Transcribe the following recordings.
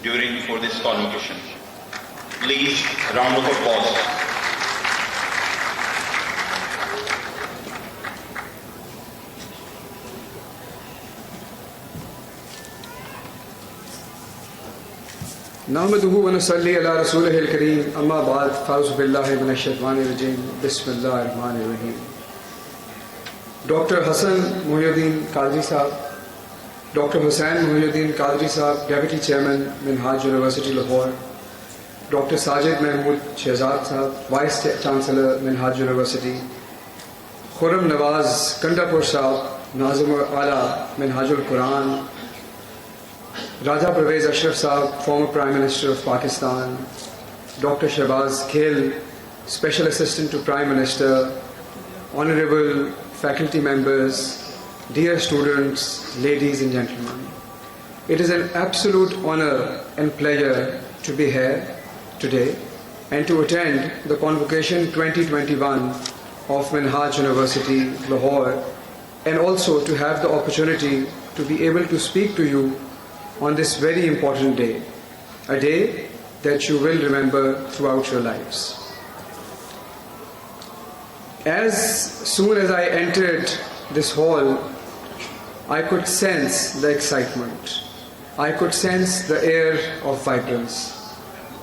for this convocation. Please, round of applause. نحمده ونصلي على رسوله الكريم اما بعد فاعوذ بالله من الشیطان الرجیم بسم اللہ الرحمن الرحیم. ڈاکٹر حسن محی الدین قادری صاحب, ڈاکٹر حسین محی الدین قادری صاحب, ڈیپٹی چیئرمین منہاج یونیورسٹی لاہور, ڈاکٹر ساجد محمود شہزاد صاحب, وائس چانسلر منہاج یونیورسٹی, خرم نواز کنڈاپور صاحب, ناظم اعلیٰ منہاج القرآن, راجہ پرویز اشرف صاحب, former Prime Minister of Pakistan, Dr. Shahbaz Khel, Special Assistant to Prime Minister, Honorable faculty members, dear students, ladies and gentlemen. It is an absolute honor and pleasure to be here today and to attend the convocation 2021 of Minhaj University, Lahore, and also to have the opportunity to be able to speak to you on this very important day, a day that you will remember throughout your lives. As soon as I entered this hall, I could sense the excitement. I could sense the air of vibrance.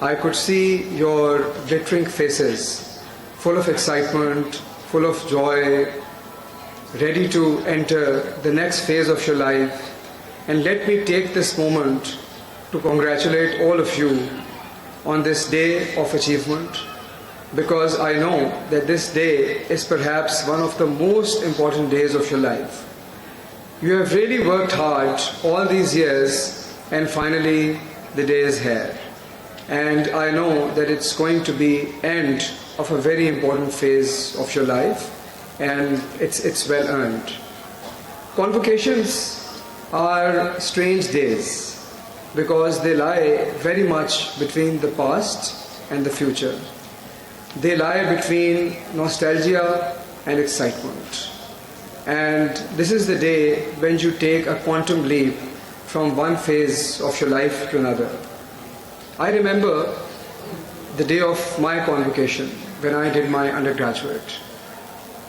I could see your glittering faces, full of excitement, full of joy, ready to enter the next phase of your life. And let me take this moment to congratulate all of you on this day of achievement, because I know that this day is perhaps one of the most important days of your life. You have really worked hard all these years, and finally the day is here. And I know that it's going to be end of a very important phase of your life, and it's well earned. Convocations are strange days because they lie very much between the past and the future. They lie between nostalgia and excitement. And this is the day when you take a quantum leap from one phase of your life to another. I remember the day of my convocation when I did my undergraduate.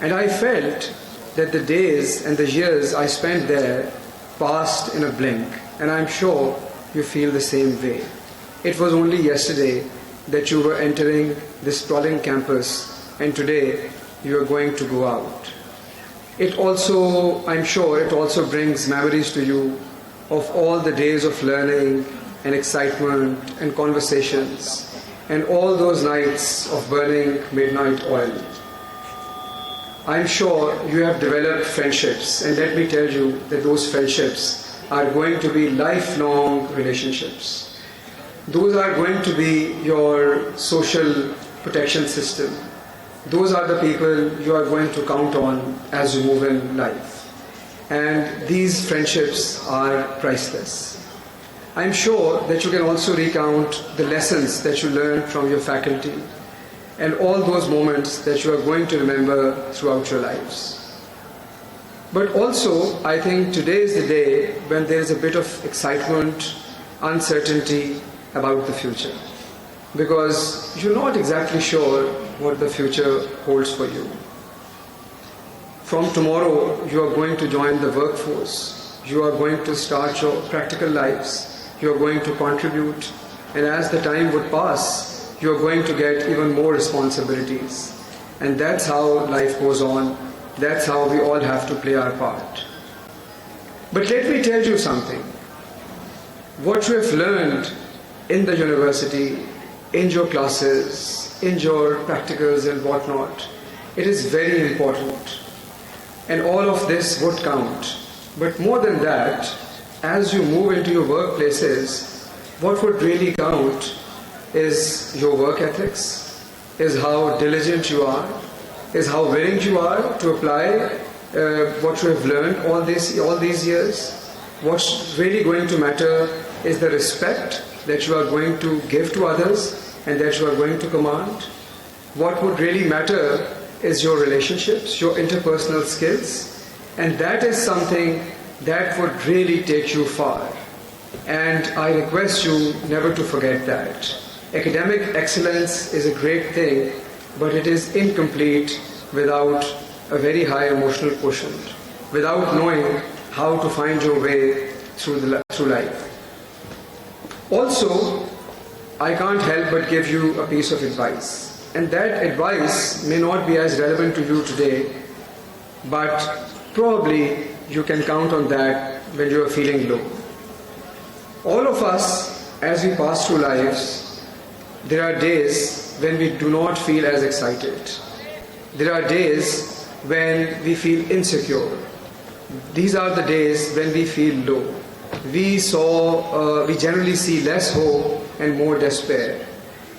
And I felt that the days and the years I spent there passed in a blink, and I'm sure you feel the same way. It was only yesterday that you were entering this sprawling campus, and today you are going to go out. I'm sure it also brings memories to you of all the days of learning and excitement and conversations and all those nights of burning midnight oil. I'm sure you have developed friendships, and let me tell you that those friendships are going to be lifelong relationships. Those are going to be your social protection system. Those are the people you are going to count on as you move in life. And these friendships are priceless. I'm sure that you can also recount the lessons that you learned from your faculty and all those moments that you are going to remember throughout your lives. But also, I think today is the day when there is a bit of excitement, uncertainty about the future, because you're not exactly sure what the future holds for you. From tomorrow, you are going to join the workforce. You are going to start your practical lives. You are going to contribute. And as the time would pass, you are going to get even more responsibilities. And that's how life goes on. That's how we all have to play our part. But let me tell you something. What you have learned in the university, in your classes, in your practicals and whatnot, it is very important. And all of this would count. But more than that, as you move into your workplaces, what would really count is your work ethics, is how diligent you are, is how willing you are to apply what you have learned all these years. What's really going to matter is the respect that you are going to give to others and that you are going to command. What would really matter is your relationships, your interpersonal skills, and that is something that would really take you far. And I request you never to forget that. Academic excellence is a great thing, but it is incomplete without a very high emotional quotient, without knowing how to find your way through life. Also, I can't help but give you a piece of advice. And that advice may not be as relevant to you today, but probably you can count on that when you are feeling low. All of us, as we pass through lives, there are days when we do not feel as excited. There are days when we feel insecure. These are the days when we feel low. We generally see less hope and more despair.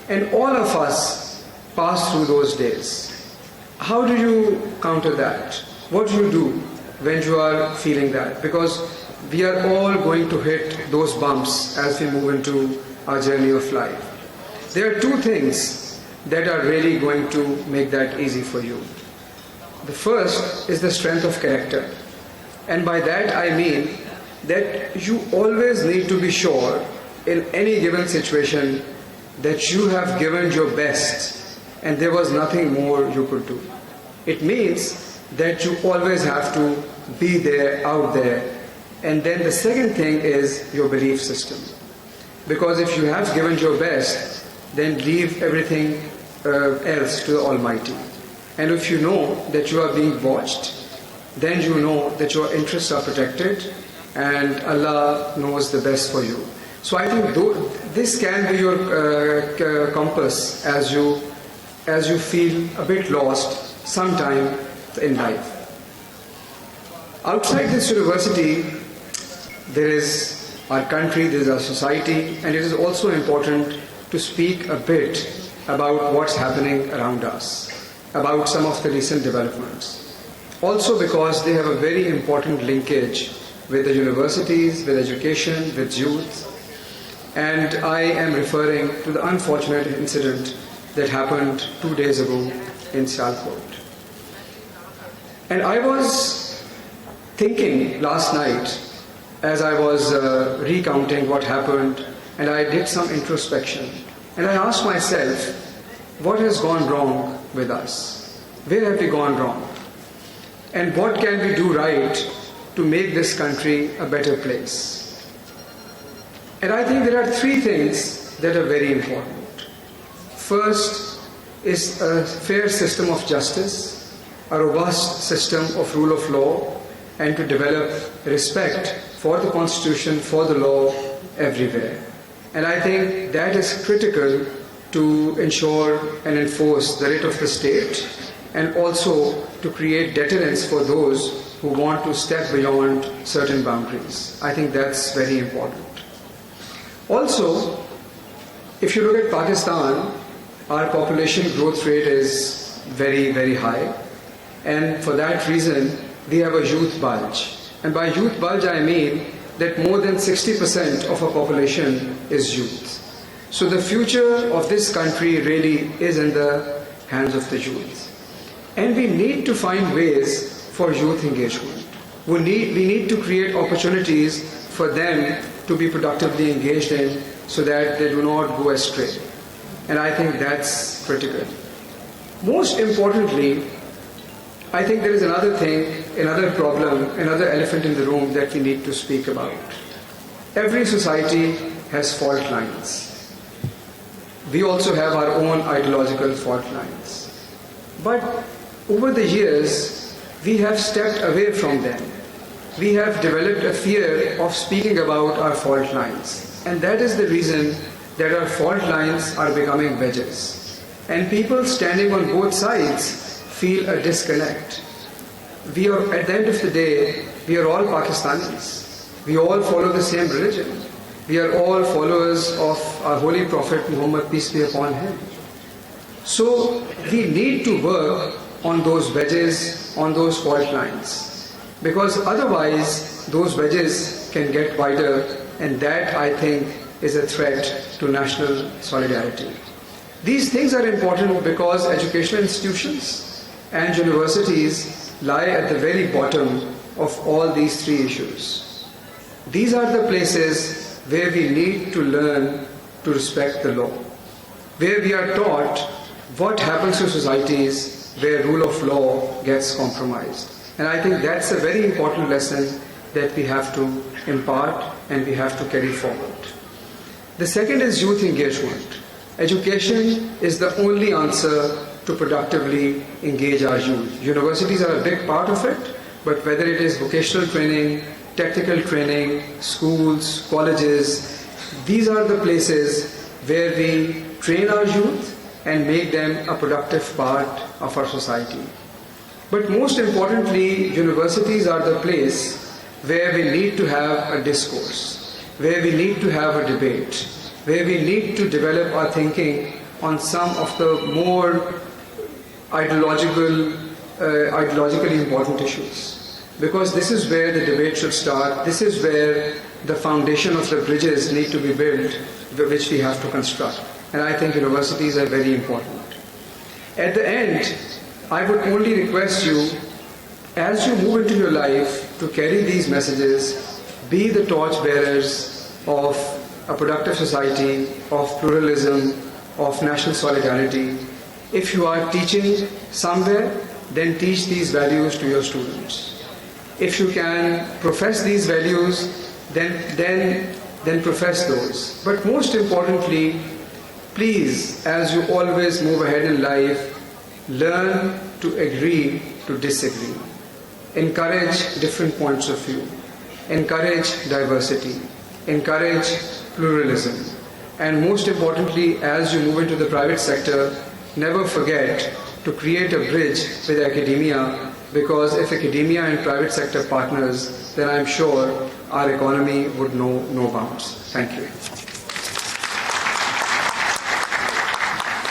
And all of us pass through those days. How do you counter that? What do you do when you are feeling that? Because we are all going to hit those bumps as we move into our journey of life. There are two things that are really going to make that easy for you. The first is the strength of character. And by that I mean that you always need to be sure in any given situation that you have given your best and there was nothing more you could do. It means that you always have to be there, out there. And then the second thing is your belief system. Because if you have given your best, then leave everything else to the Almighty. And if you know that you are being watched, then you know that your interests are protected and Allah knows the best for you. So I think this can be your compass as you feel a bit lost sometime in life. Outside this university, there is our country, there is our society, and it is also important to speak a bit about what's happening around us, about some of the recent developments. Also because they have a very important linkage with the universities, with education, with youth. And I am referring to the unfortunate incident that happened 2 days ago in Sialkot. And I was thinking last night as I was recounting what happened, and I did some introspection. And I asked myself, what has gone wrong with us? Where have we gone wrong? And what can we do right to make this country a better place? And I think there are three things that are very important. First is a fair system of justice, a robust system of rule of law, and to develop respect for the Constitution, for the law everywhere. And I think that is critical to ensure and enforce the writ of the state, and also to create deterrence for those who want to step beyond certain boundaries. I think that's very important. Also, if you look at Pakistan, our population growth rate is very, very high. And for that reason, we have a youth bulge. And by youth bulge, I mean that more than 60% of our population is youth. So the future of this country really is in the hands of the youth. And we need to find ways for youth engagement. We need to create opportunities for them to be productively engaged in so that they do not go astray. And I think that's critical. Most importantly, I think there is another thing, another problem, another elephant in the room that we need to speak about. Every society has fault lines. We also have our own ideological fault lines. But over the years, we have stepped away from them. We have developed a fear of speaking about our fault lines. And that is the reason that our fault lines are becoming wedges. And people standing on both sides feel a disconnect. We are, at the end of the day, we are all Pakistanis. We all follow the same religion. We are all followers of our Holy Prophet Muhammad, peace be upon him. So we need to work on those wedges, on those fault lines. Because otherwise, those wedges can get wider, and that, I think, is a threat to national solidarity. These things are important because educational institutions and universities lie at the very bottom of all these three issues. These are the places where we need to learn to respect the law, where we are taught what happens to societies where rule of law gets compromised. And I think that's a very important lesson that we have to impart and we have to carry forward. The second is youth engagement. Education is the only answer to productively engage our youth. Universities are a big part of it, but whether it is vocational training, technical training, schools, colleges, these are the places where we train our youth and make them a productive part of our society. But most importantly, universities are the place where we need to have a discourse, where we need to have a debate, where we need to develop our thinking on some of the more ideologically important issues. Because this is where the debate should start, this is where the foundation of the bridges need to be built, which we have to construct. And I think universities are very important. At the end, I would only request you, as you move into your life, to carry these messages, be the torch bearers of a productive society, of pluralism, of national solidarity. If you are teaching somewhere, then teach these values to your students. If you can profess these values, then profess those. But most importantly, please, as you always move ahead in life, learn to agree to disagree. Encourage different points of view. Encourage diversity. Encourage pluralism. And most importantly, as you move into the private sector, never forget to create a bridge with academia, because if academia and private sector partners, then I'm sure our economy would know no bounds. Thank you.